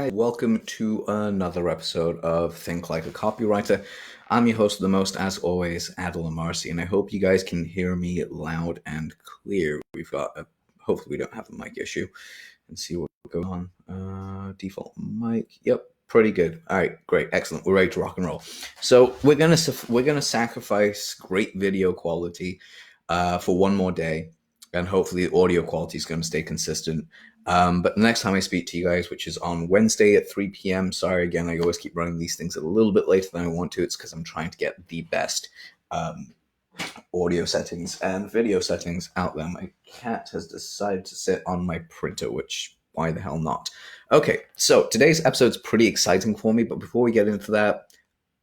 Welcome to another episode of Think Like a Copywriter. I'm your host of the most, as always, Adil Amarsi, and I hope you guys can hear me loud and clear. Hopefully we don't have a mic issue, and see what goes on. Default mic, yep, pretty good. All right, great, excellent. We're ready to rock and roll. So we're gonna sacrifice great video quality for one more day, and hopefully the audio quality is going to stay consistent. But the next time I speak to you guys, which is on Wednesday at 3 p.m., sorry again, I always keep running these things a little bit later than I want to. It's because I'm trying to get the best audio settings and video settings out there. My cat has decided to sit on my printer, which why the hell not? Okay, so today's episode's pretty exciting for me, but before we get into that,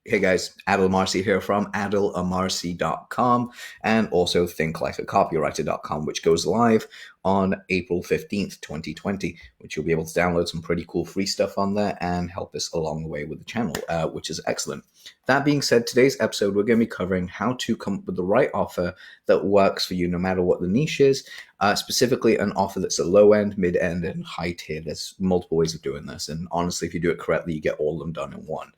hey guys, Adil Amarsi here from adilamarsi.com and also thinklikeacopywriter.com, which goes live on April 15th, 2020, which you'll be able to download some pretty cool free stuff on there and help us along the way with the channel, which is excellent. That being said, today's episode, we're going to be covering how to come up with the right offer that works for you no matter what the niche is, specifically an offer that's a low end, mid end, and high tier. There's multiple ways of doing this, and honestly, if you do it correctly, you get all of them done in one.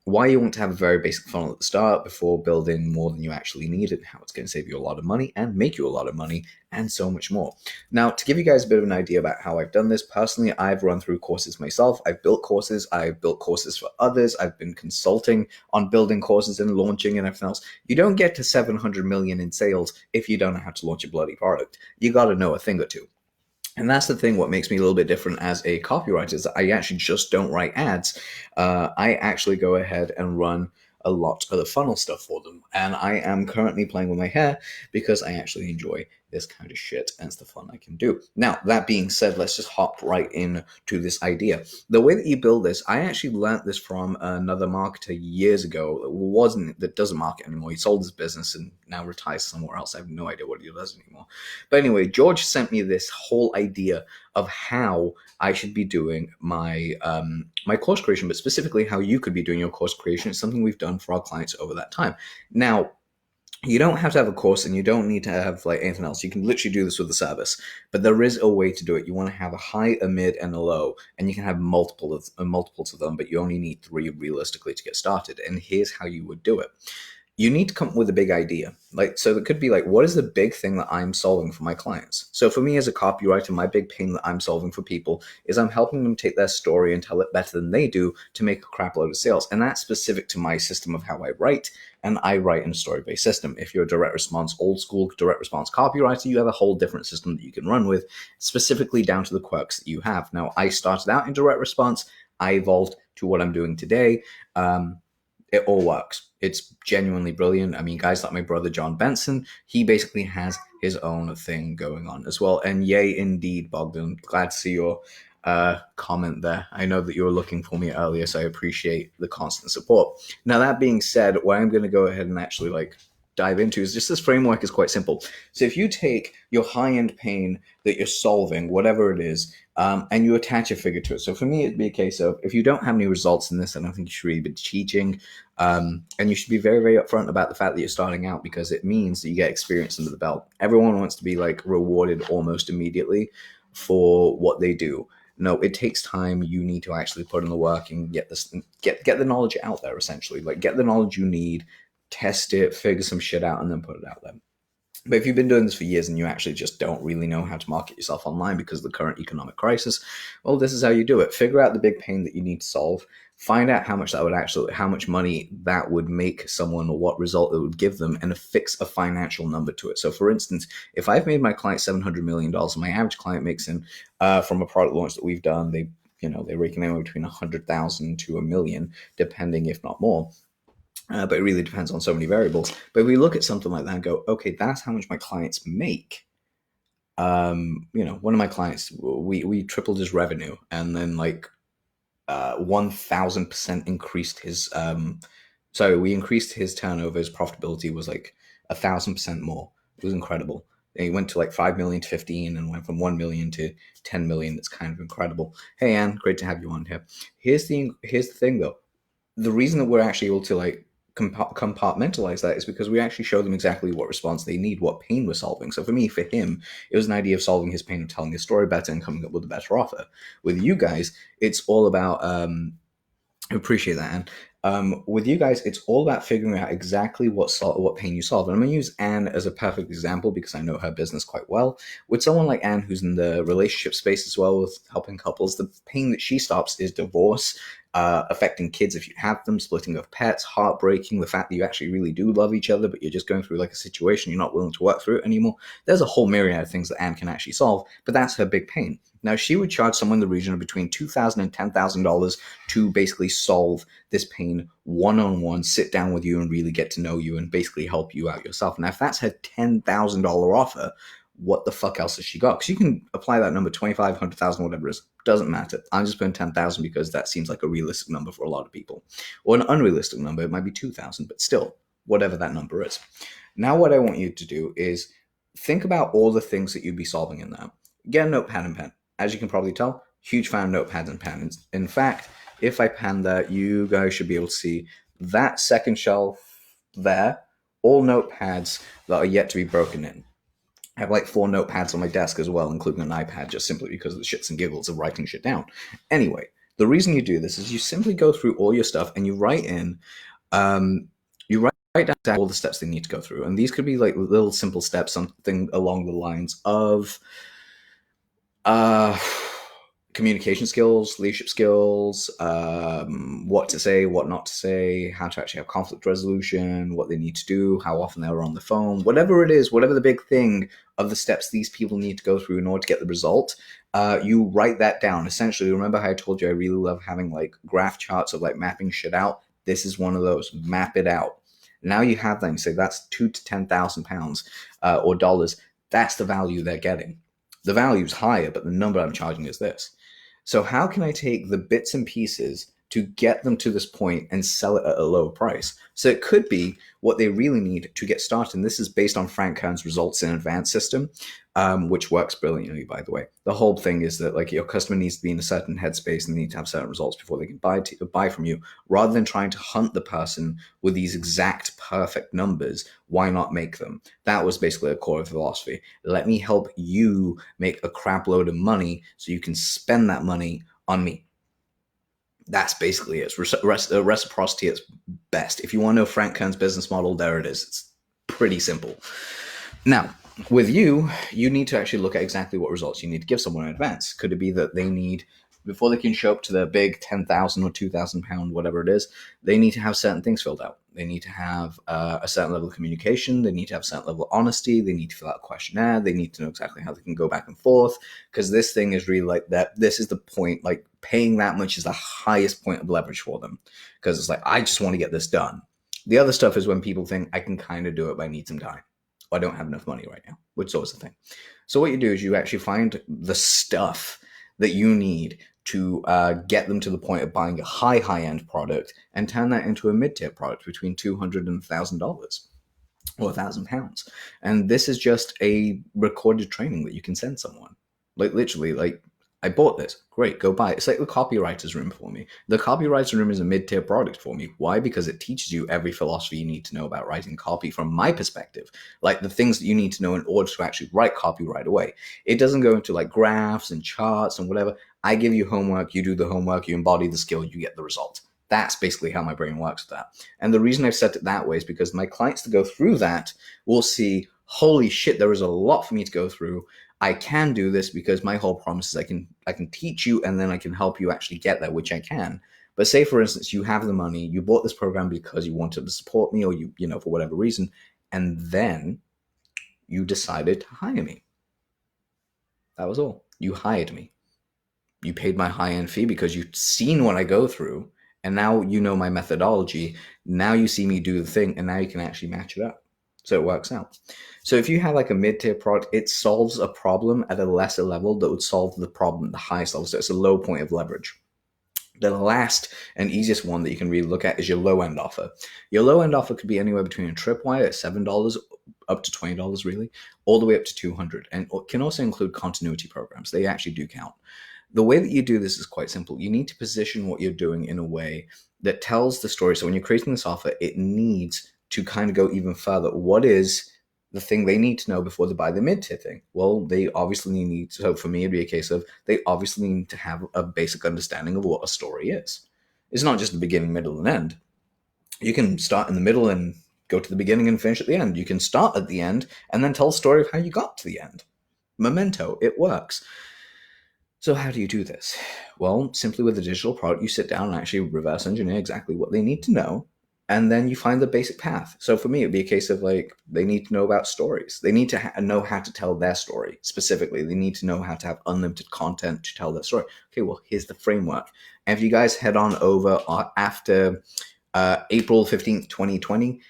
Why you want to have a very basic funnel at the start before building more than you actually need, and how it's going to save you a lot of money and make you a lot of money, and so much more. Now, to give you guys a bit of an idea about how I've done this, personally, I've run through courses myself. I've built courses for others. I've been consulting on building courses and launching and everything else. You don't get to 700 million in sales if you don't know how to launch a bloody product. You got to know a thing or two. And that's the thing, what makes me a little bit different as a copywriter is that I actually just don't write ads. I actually go ahead and run a lot of the funnel stuff for them. And I am currently playing with my hair because I actually enjoy this kind of shit and it's the fun I can do. Now, that being said, let's just hop right into this idea. The way that you build this, I actually learned this from another marketer years ago that doesn't market anymore. He sold his business and now retires somewhere else. I have no idea what he does anymore. But anyway, George sent me this whole idea of how I should be doing my my course creation, but specifically how you could be doing your course creation. It's something we've done for our clients over that time. Now, you don't have to have a course and you don't need to have like anything else. You can literally do this with a service, but there is a way to do it. You want to have a high, a mid, and a low, and you can have multiples of them, but you only need 3 realistically to get started. And here's how you would do it. You need to come up with a big idea. So it could be like, what is the big thing that I'm solving for my clients? So for me as a copywriter, my big pain that I'm solving for people is I'm helping them take their story and tell it better than they do to make a crap load of sales. And that's specific to my system of how I write. And I write in a story-based system. If you're a direct response, old school direct response copywriter, you have a whole different system that you can run with, specifically down to the quirks that you have. Now, I started out in direct response. I evolved to what I'm doing today. It all works. It's genuinely brilliant. I mean, guys like my brother John Benson, he basically has his own thing going on as well. And yay, indeed, Bogdan. Glad to see your comment there. I know that you were looking for me earlier, so I appreciate the constant support. Now, that being said, what I'm going to go ahead and actually dive into is just this framework is quite simple. So if you take your high-end pain that you're solving, whatever it is, and you attach a figure to it. So for me, it'd be a case of if you don't have any results in this, I don't think you should really be teaching. And you should be very, very upfront about the fact that you're starting out because it means that you get experience under the belt. Everyone wants to be rewarded almost immediately for what they do. No, it takes time. You need to actually put in the work and get the knowledge out there, essentially. Get the knowledge you need, test it, figure some shit out, and then put it out there. But if you've been doing this for years and you actually just don't really know how to market yourself online because of the current economic crisis, well, this is how you do it. Figure out the big pain that you need to solve. Find out how much money that would make someone or what result it would give them and affix a financial number to it. So for instance, if I've made my client $700 million, and my average client makes in, from a product launch that we've done, they rake anywhere between 100,000 to $1 million, depending, if not more. But it really depends on so many variables. But if we look at something like that and go, okay, that's how much my clients make. One of my clients, we tripled his revenue and then 1,000% increased his, we increased his turnover. His profitability was 1,000% more. It was incredible. And he went to 5 million to 15 and went from 1 million to 10 million. It's kind of incredible. Hey, Anne, great to have you on here. Here's the thing though. The reason that we're actually able to compartmentalize that is because we actually show them exactly what response they need, what pain we're solving. So for him, it was an idea of solving his pain of telling his story better and coming up with a better offer. With you guys, it's all about appreciate that. And with you guys, it's all about figuring out exactly what pain you solve. And I'm going to use Anne as a perfect example because I know her business quite well. With someone like Anne, who's in the relationship space as well with helping couples, the pain that she stops is divorce, affecting kids if you have them, splitting of pets, heartbreaking, the fact that you actually really do love each other, but you're just going through like a situation, you're not willing to work through it anymore. There's a whole myriad of things that Anne can actually solve, but that's her big pain. Now, she would charge someone in the region of between $2,000 and $10,000 to basically solve this pain one-on-one, sit down with you and really get to know you and basically help you out yourself. Now, if that's her $10,000 offer, what the fuck else has she got? Because you can apply that number, 25, 100,000, whatever it is. Doesn't matter. I'm just putting 10,000 because that seems like a realistic number for a lot of people. Or an unrealistic number, it might be 2,000, but still, whatever that number is. Now, what I want you to do is think about all the things that you'd be solving in that. Get a notepad and pen. As you can probably tell, huge fan of notepads and pens. In fact, if I pan that, you guys should be able to see that second shelf there, all notepads that are yet to be broken in. I have like 4 notepads on my desk as well, including an iPad, just simply because of the shits and giggles of writing shit down. Anyway, the reason you do this is you simply go through all your stuff and you write in, you write down all the steps they need to go through. And these could be like little simple steps, something along the lines of communication skills, leadership skills, what to say, what not to say, how to actually have conflict resolution, what they need to do, how often they're on the phone, whatever it is, whatever the big thing of the steps these people need to go through in order to get the result, you write that down. Essentially, remember how I told you I really love having like graph charts of like mapping shit out? This is one of those. Map it out. Now you have that and you say that's £2,000 to £10,000 or dollars. That's the value they're getting. The value is higher, but the number I'm charging is this. So how can I take the bits and pieces to get them to this point and sell it at a lower price? So it could be what they really need to get started. And this is based on Frank Kern's results in advance system, which works brilliantly, by the way. The whole thing is that like your customer needs to be in a certain headspace and they need to have certain results before they can buy from you. Rather than trying to hunt the person with these exact perfect numbers, why not make them? That was basically a core philosophy. Let me help you make a crap load of money so you can spend that money on me. That's basically it. It's reciprocity at its best. If you want to know Frank Kern's business model, there it is. It's pretty simple. Now, with you need to actually look at exactly what results you need to give someone in advance. Could it be that they need, before they can show up to their big 10,000 or 2,000 pound, whatever it is, they need to have certain things filled out. They need to have a certain level of communication. They need to have a certain level of honesty. They need to fill out a questionnaire. They need to know exactly how they can go back and forth, because this thing is really like that. This is the point, like paying that much is the highest point of leverage for them, because it's like, I just want to get this done. The other stuff is when people think I can kind of do it, but I need some time. I don't have enough money right now, which is always the thing. So what you do is you actually find the stuff that you need to get them to the point of buying a high-end product and turn that into a mid-tier product between $200 and $1,000 or £1,000. And this is just a recorded training that you can send someone. Like literally, like, I bought this. Great, go buy it. It's like the copywriter's room for me. The copywriter's room is a mid-tier product for me. Why? Because it teaches you every philosophy you need to know about writing copy from my perspective. Like the things that you need to know in order to actually write copy right away. It doesn't go into like graphs and charts and whatever. I give you homework, you do the homework, you embody the skill, you get the result. That's basically how my brain works with that. And the reason I've set it that way is because my clients to go through that will see, holy shit, there is a lot for me to go through. I can do this because my whole promise is I can teach you and then I can help you actually get there, which I can. But say, for instance, you have the money, you bought this program because you wanted to support me or you know, for whatever reason, and then you decided to hire me. That was all. You hired me. You paid my high-end fee because you've seen what I go through, and now you know my methodology. Now you see me do the thing, and now you can actually match it up. So it works out. So if you have like a mid-tier product, it solves a problem at a lesser level that would solve the problem at the highest level. So it's a low point of leverage. The last and easiest one that you can really look at is your low-end offer. Your low-end offer could be anywhere between a tripwire at $7 up to $20 really, all the way up to $200. And it can also include continuity programs. They actually do count. The way that you do this is quite simple. You need to position what you're doing in a way that tells the story. So when you're creating this offer, it needs to kind of go even further. What is the thing they need to know before they buy the mid-tier thing? Well, they obviously need to, so for me, it'd be a case of they obviously need to have a basic understanding of what a story is. It's not just the beginning, middle, and end. You can start in the middle and go to the beginning and finish at the end. You can start at the end and then tell a story of how you got to the end. Memento, it works. So how do you do this? Well, simply with a digital product, you sit down and actually reverse engineer exactly what they need to know, and then you find the basic path. So for me, it'd be a case of like, they need to know about stories. They need to know how to tell their story specifically. They need to know how to have unlimited content to tell their story. Okay, well, here's the framework. And if you guys head on over after April 15th, 2020,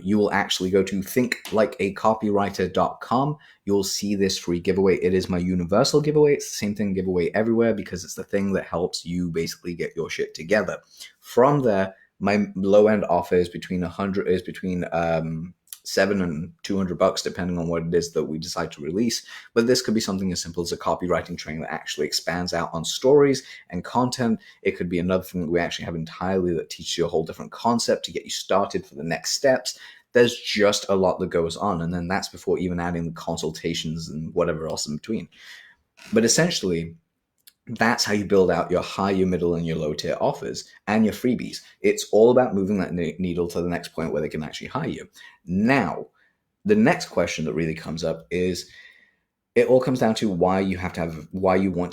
you will actually go to thinklikeacopywriter.com. You'll see this free giveaway. It is my universal giveaway. It's the same thing giveaway everywhere because it's the thing that helps you basically get your shit together. From there, my low end offer is between $7 and $200, depending on what it is that we decide to release. But this could be something as simple as a copywriting training that actually expands out on stories and content. It could be another thing that we actually have entirely that teaches you a whole different concept to get you started for the next steps. There's just a lot that goes on. And then that's before even adding the consultations and whatever else in between. But essentially, that's how you build out your high, your middle, and your low tier offers and your freebies. It's all about moving that needle to the next point where they can actually hire you. Now, the next question that really comes up is, it all comes down to why you want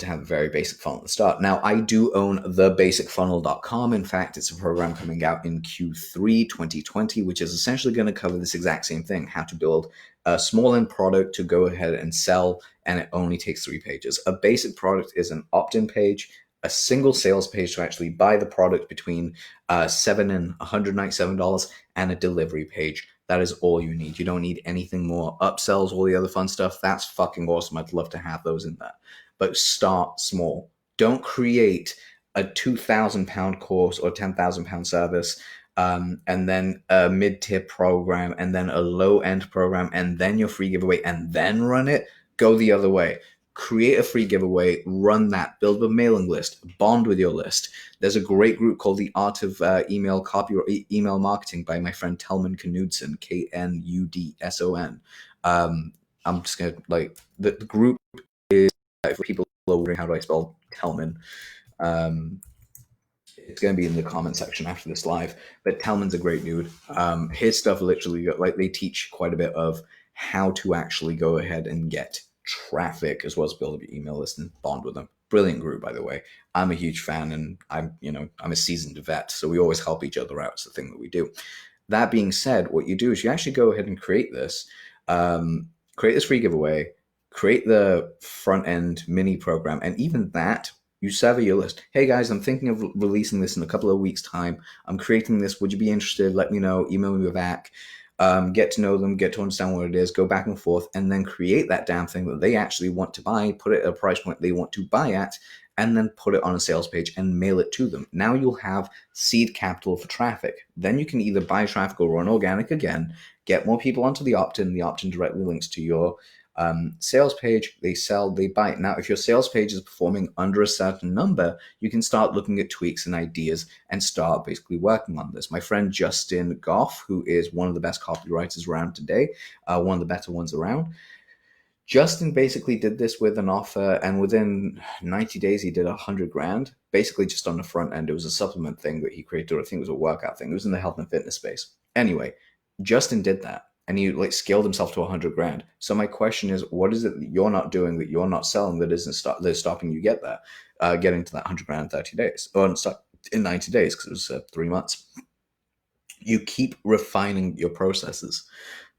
to have a very basic funnel at the start. Now, I do own thebasicfunnel.com. In fact, it's a program coming out in Q3 2020, which is essentially going to cover this exact same thing, how to build a small end product to go ahead and sell, and it only takes 3 pages. A basic product is an opt-in page, a single sales page to actually buy the product between $7 and $197, and a delivery page. That is all you need. You don't need anything more. Upsells, all the other fun stuff, that's fucking awesome. I'd love to have those in there. But start small. Don't create a £2,000 course or £10,000 service, and then a mid-tier program, and then a low-end program, and then your free giveaway, and then run it. Go the other way. Create a free giveaway, run that, build a mailing list, bond with your list. There's a great group called The Art of Email Marketing by my friend Telman Knudsen, Knudson. I'm just going to, like, the group is, for people who are wondering how do I spell Telman, it's going to be in the comment section after this live, but Telman's a great dude. His stuff literally, like, they teach quite a bit of how to actually go ahead and get traffic as well as build up your email list and bond with them. Brilliant group, by the way. I'm a huge fan, and I'm a seasoned vet, so we always help each other out. It's the thing that we do. That being said, what you do is you actually go ahead and create this free giveaway, create the front end mini program, and even that, you survey your list. Hey guys, I'm thinking of releasing this in a couple of weeks' time. I'm creating this. Would you be interested? Let me know. Email me back. Get to know them, get to understand what it is, go back and forth, and then create that damn thing that they actually want to buy, put it at a price point they want to buy at, and then put it on a sales page and mail it to them. Now you'll have seed capital for traffic. Then you can either buy traffic or run organic again, get more people onto the opt-in. The opt-in directly links to your sales page. They sell, they buy. Now, if your sales page is performing under a certain number, you can start looking at tweaks and ideas and start basically working on this. My friend Justin Goff, who is one of the best copywriters around today, one of the better ones around, Justin basically did this with an offer, and within 90 days, he did $100,000, basically just on the front end. It was a supplement thing that he created, or I think it was a workout thing. It was in the health and fitness space. Anyway, Justin did that, and he scaled himself to $100,000. So my question is, what is it that you're not doing, that you're not selling, that isn't that's stopping you getting to that $100,000 in 30 days, or in 90 days, because it was 3 months. You keep refining your processes.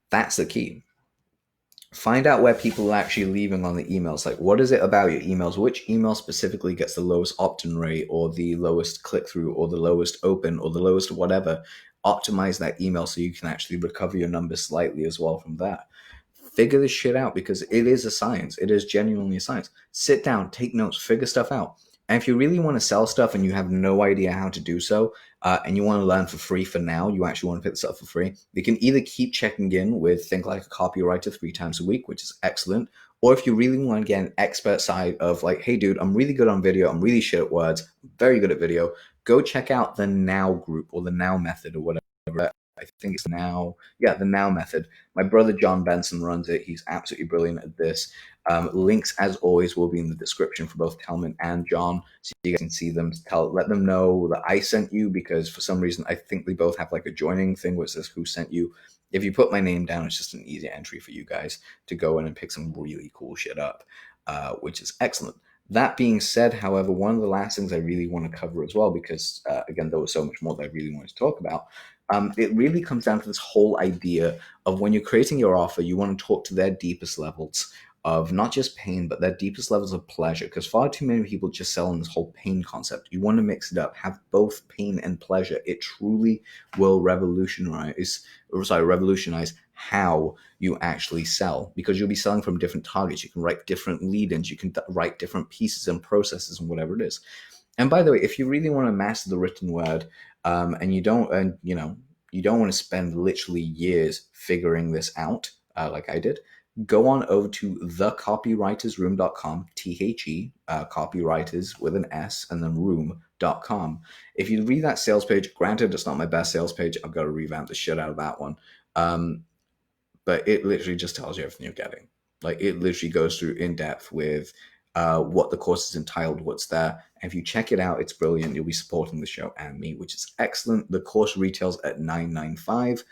That's the key. Find out where people are actually leaving on the emails. Like, what is it about your emails? Which email specifically gets the lowest opt-in rate, or the lowest click-through, or the lowest open, or the lowest whatever? Optimize that email so you can actually recover your numbers slightly as well from that. Figure this shit out, because it is a science. It is genuinely a science. Sit down, take notes, figure stuff out. And if you really want to sell stuff and you have no idea how to do so, and you want to learn for free for now, you actually want to pick this up for free, you can either keep checking in with Think Like a Copywriter 3 times a week, which is excellent, Or if you really want to get an expert side of like, hey, dude, I'm really good on video. I'm really shit at words. I'm very good at video. Go check out the Now group or the Now method or whatever. I think it's Now. Yeah, the Now method. My brother John Benson runs it. He's absolutely brilliant at this. Links, as always, will be in the description for both Telman and John, so you guys can see them. Let them know that I sent you, because for some reason I think they both have like a joining thing where it says who sent you. If you put my name down, it's just an easy entry for you guys to go in and pick some really cool shit up, which is excellent. That being said, however, one of the last things I really want to cover as well, because again, there was so much more that I really wanted to talk about. It really comes down to this whole idea of when you're creating your offer, you want to talk to their deepest levels of not just pain, but their deepest levels of pleasure. Because far too many people just sell on this whole pain concept. You want to mix it up, have both pain and pleasure. It truly will revolutionize how you actually sell, because you'll be selling from different targets. You can write different lead-ins, you can write different pieces and processes and whatever it is. And by the way, if you really want to master the written word, and you don't want to spend literally years figuring this out, like I did, go on over to thecopywritersroom.com, T-H-E, copywriters with an S, and then room.com. If you read that sales page, granted, it's not my best sales page. I've got to revamp the shit out of that one. But it literally just tells you everything you're getting. Like, it literally goes through in depth with what the course is entitled, what's there. And if you check it out, it's brilliant. You'll be supporting the show and me, which is excellent. The course retails at $995.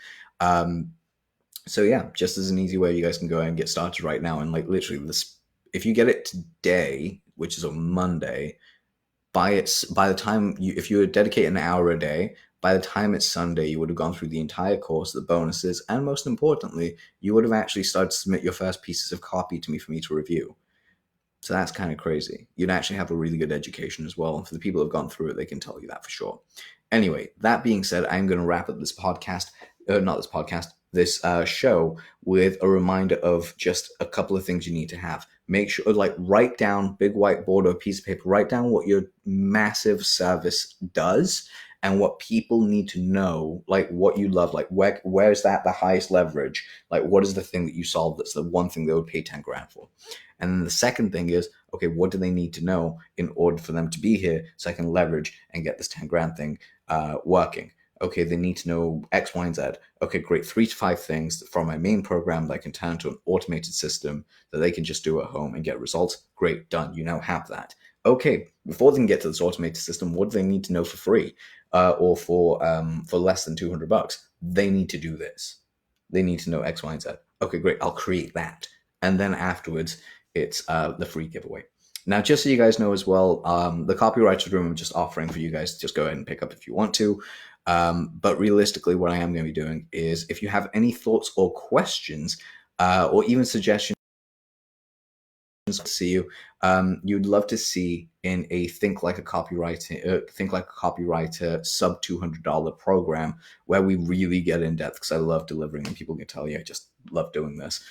So yeah, just as an easy way, you guys can go ahead and get started right now. And like literally, this, if you get it today, which is on Monday, by the time if you dedicate an hour a day, by the time it's Sunday, you would have gone through the entire course, the bonuses, and most importantly, you would have actually started to submit your first pieces of copy to me for me to review. So that's kind of crazy. You'd actually have a really good education as well. And for the people who have gone through it, they can tell you that for sure. Anyway, that being said, I'm going to wrap up this podcast, this show with a reminder of just a couple of things you need to have. Make sure, like, write down, big whiteboard or a piece of paper, write down what your massive service does and what people need to know, like what you love, like where's that the highest leverage? Like, what is the thing that you solve that's the one thing they would pay 10 grand for? And then the second thing is, okay, what do they need to know in order for them to be here so I can leverage and get this 10 grand thing working? Okay, they need to know X, Y, and Z. Okay, great. 3 to 5 things from my main program that I can turn into an automated system that they can just do at home and get results. Great, done. You now have that. Okay, before they can get to this automated system, what do they need to know for free or for less than $200? They need to do this. They need to know X, Y, and Z. Okay, great. I'll create that. And then afterwards, it's the free giveaway. Now, just so you guys know as well, the Copywriter Room I'm just offering for you guys to just go ahead and pick up if you want to. But realistically, what I am going to be doing is, if you have any thoughts or questions or even suggestions to see you'd love to see in a Think Like a Copywriter sub $200 program where we really get in depth, because I love delivering and people can tell you I just love doing this.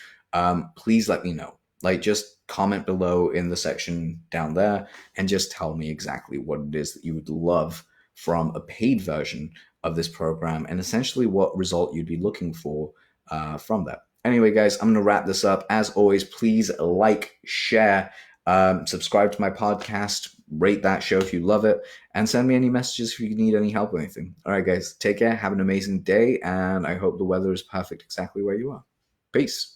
Please let me know. Like, just comment below in the section down there and just tell me exactly what it is that you would love from a paid version of this program, and essentially what result you'd be looking for from that. Anyway, guys, I'm going to wrap this up. As always, please like, share, subscribe to my podcast, rate that show if you love it, and send me any messages if you need any help or anything. All right, guys, take care. Have an amazing day, and I hope the weather is perfect exactly where you are. Peace.